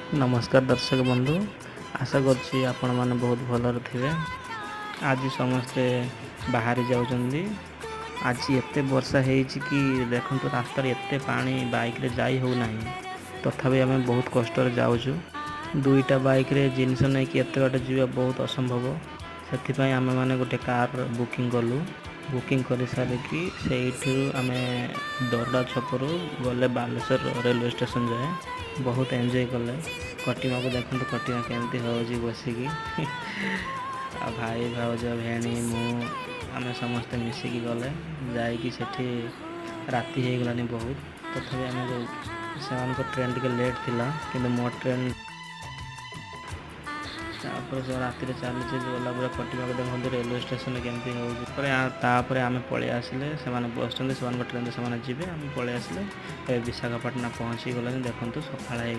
नमस्कार दर्शक बंधु, आशा करछि आपण माने बहुत भलरे थिबे। आज समस्ते बाहरी जाउछन्ती। आज एते वर्षा हेइछि कि देखंतु रास्ता रे एते पानी बाइक रे जाई हो नाही। तथापि आमे बहुत कष्ट रे जाउछु। दुईटा बाइक रे जिनिस नै कि एते बाटे जीवा बहुत असंभव। ସେଥିପାଇଁ ଆମେ ମାନେ ଗୋଟେ କାର ବୁକିଂ କଲୁ। बुकिंग कर सारिकी से आम दरडा छकरू गले बालेश्वर रेलवे स्टेशन जाए बहुत एंजॉय कले। कटिमा को देखते कटिमा केमती हो बसिकी आ भाई भाउज भेणी मु आम समस्ते मिसिकी गले जाकि सेठी राति हो गलानी बहुत। तथापि आम से ट्रेन टिके लेट थिला किंतु मो ट्रेन तापर से राति चली गला पूरा कटिमा को देखते रेलवे स्टेशन केमती होपर आम पलि आसिले से बस ट्रेन से जी आम पलि आसिले विशाखापाटना पहुँची गलानी। देखो सकाळ हो गला।